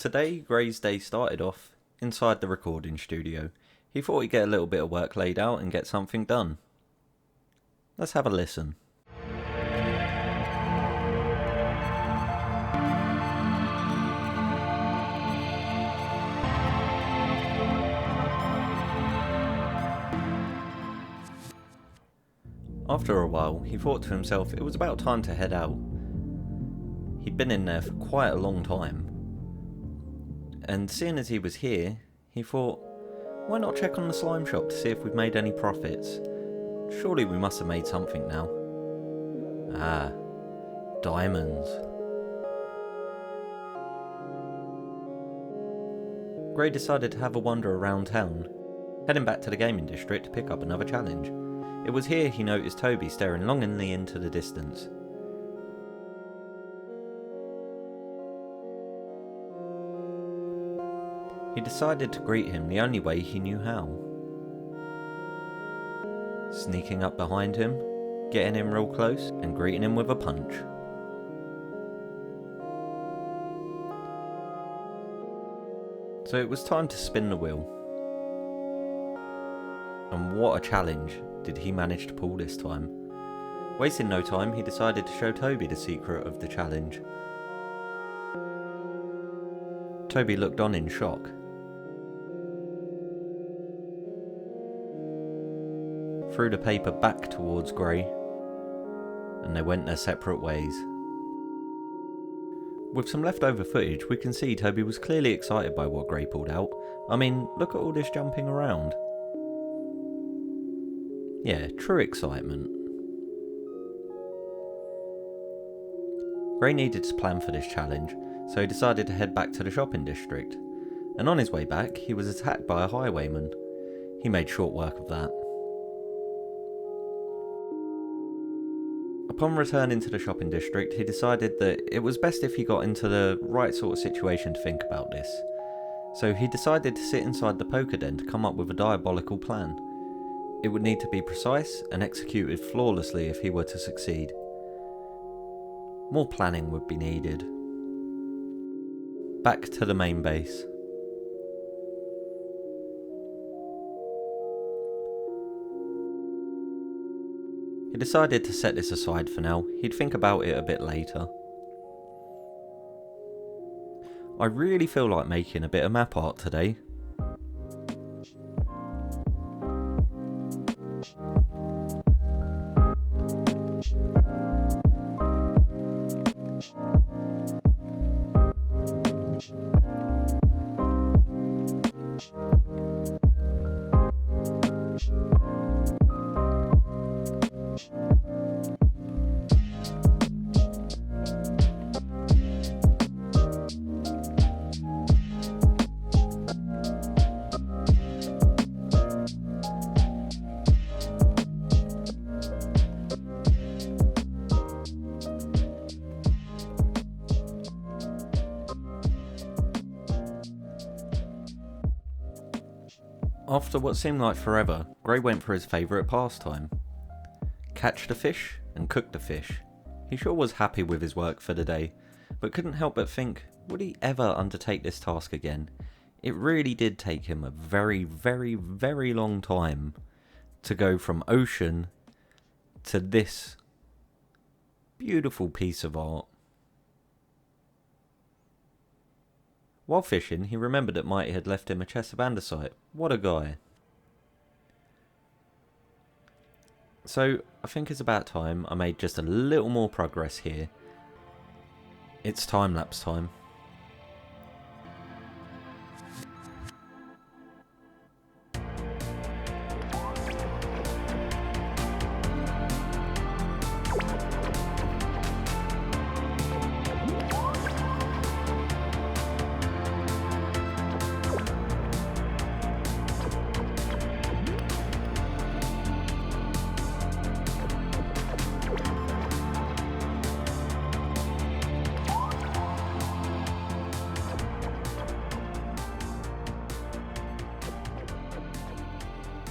Today, Gray's day started off inside the recording studio. He thought he'd get a little bit of work laid out and get something done. Let's have a listen. After a while, he thought to himself it was about time to head out. He'd been in there for quite a long time. And seeing as he was here, he thought, why not check on the slime shop to see if we've made any profits? Surely we must have made something now. Ah, diamonds. Gray decided to have a wander around town, heading back to the gaming district to pick up another challenge. It was here he noticed Toby staring longingly into the distance. He decided to greet him the only way he knew how. Sneaking up behind him, getting him real close, and greeting him with a punch. So it was time to spin the wheel. And what a challenge did he manage to pull this time. Wasting no time, he decided to show Toby the secret of the challenge. Toby looked on in shock. Threw the paper back towards Gray, and they went their separate ways. With some leftover footage, we can see Toby was clearly excited by what Gray pulled out. I mean, look at all this jumping around. Yeah, true excitement. Gray needed to plan for this challenge, so he decided to head back to the shopping district. And on his way back, he was attacked by a highwayman. He made short work of that. Upon returning to the shopping district, he decided that it was best if he got into the right sort of situation to think about this. So he decided to sit inside the poker den to come up with a diabolical plan. It would need to be precise and executed flawlessly if he were to succeed. More planning would be needed. Back to the main base. He decided to set this aside for now. He'd think about it a bit later. I really feel like making a bit of map art today. After what seemed like forever, Gray went for his favourite pastime. Catch the fish and cook the fish. He sure was happy with his work for the day, but couldn't help but think, would he ever undertake this task again? It really did take him a very, very, very long time to go from ocean to this beautiful piece of art. While fishing, he remembered that Mighty had left him a chest of andesite. What a guy. So, I think it's about time I made just a little more progress here. It's time-lapse time.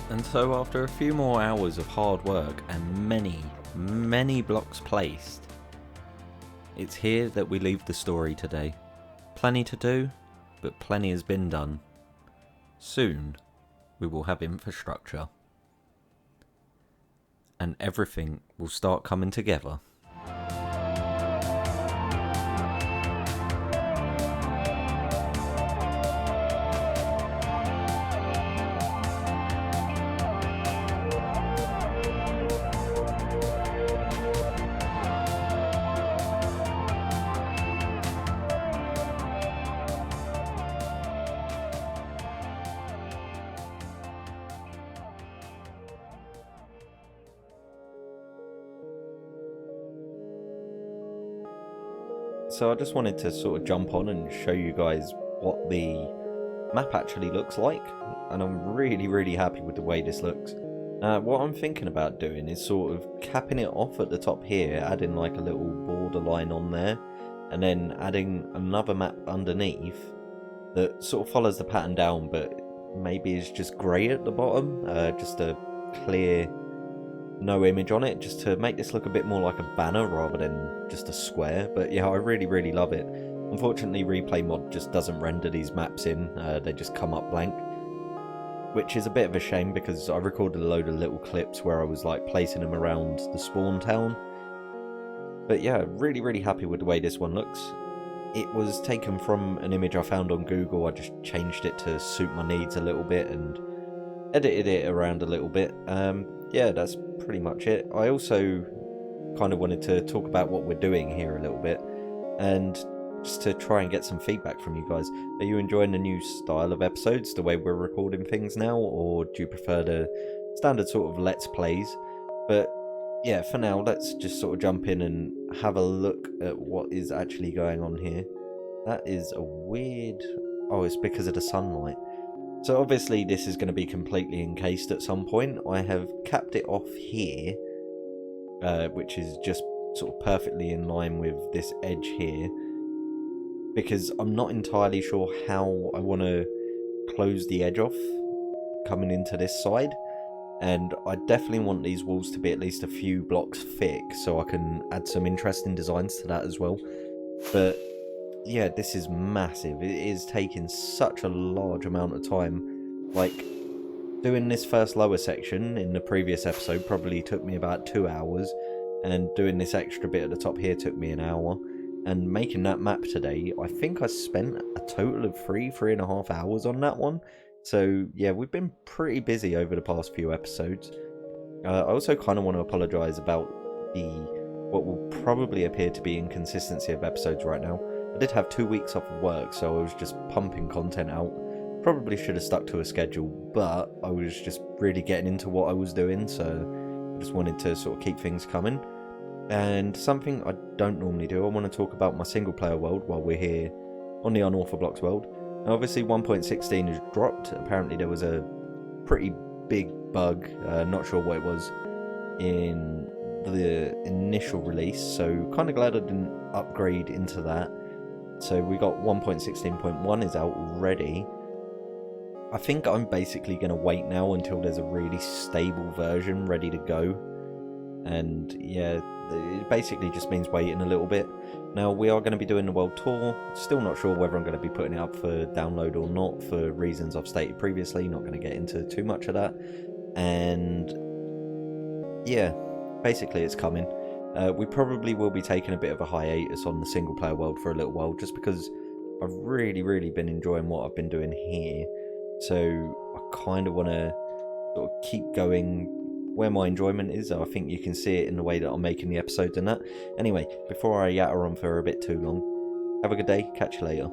And so after a few more hours of hard work and many blocks placed, it's here that we leave the story today. Plenty to do, but plenty has been done. Soon, we will have infrastructure. And everything will start coming together. So I just wanted to sort of jump on and show you guys what the map actually looks like, and I'm really happy with the way this looks. What I'm thinking about doing is sort of capping it off at the top here, adding like a little borderline on there, and then adding another map underneath that sort of follows the pattern down, but maybe is just grey at the bottom, just a clear no image on it, just to make this look a bit more like a banner rather than just a square. But yeah, I really love it. Unfortunately, Replay Mod just doesn't render these maps in, they just come up blank, which is a bit of a shame because I recorded a load of little clips where I was like placing them around the spawn town. But yeah, really happy with the way this one looks. It was taken from an image I found on Google. I just changed it to suit my needs a little bit and edited it around a little bit. Yeah, that's pretty much it. I also kind of wanted to talk about what we're doing here a little bit, and just to try and get some feedback from you guys. Are you enjoying the new style of episodes, the way we're recording things now, or do you prefer the standard sort of let's plays? But yeah, for now, let's just sort of jump in and have a look at what is actually going on here. That is a weird... Oh, it's because of the sunlight. So obviously this is going to be completely encased at some point. I have capped it off here, which is just sort of perfectly in line with this edge here, because I'm not entirely sure how I want to close the edge off coming into this side, and I definitely want these walls to be at least a few blocks thick so I can add some interesting designs to that as well. But yeah, this is massive. It is taking such a large amount of time. Like, doing this first lower section in the previous episode probably took me about 2 hours, and doing this extra bit at the top here took me an hour, and making that map today, I think I spent a total of 3.5 hours on that one. So yeah, we've been pretty busy over the past few episodes. I also kind of want to apologise about what will probably appear to be inconsistency of episodes right now. I did have 2 weeks off of work, so I was just pumping content out. Probably should have stuck to a schedule, but I was just really getting into what I was doing, so I just wanted to sort of keep things coming. And something I don't normally do, I want to talk about my single player world while we're here on the Unorthoblocks world. Now obviously 1.16 has dropped. Apparently there was a pretty big bug, not sure what it was, in the initial release, so kind of glad I didn't upgrade into that. So we got 1.16.1 is out already. I think I'm basically going to wait now until there's a really stable version ready to go. And yeah, it basically just means waiting a little bit. Now we are going to be doing the world tour. Still not sure whether I'm going to be putting it up for download or not, for reasons I've stated previously. Not going to get into too much of that. And yeah, basically it's coming. We probably will be taking a bit of a hiatus on the single player world for a little while, just because I've really been enjoying what I've been doing here. So I kind of want to sort of keep going where my enjoyment is. I think you can see it in the way that I'm making the episodes and that. Anyway, before I yatter on for a bit too long, have a good day, catch you later.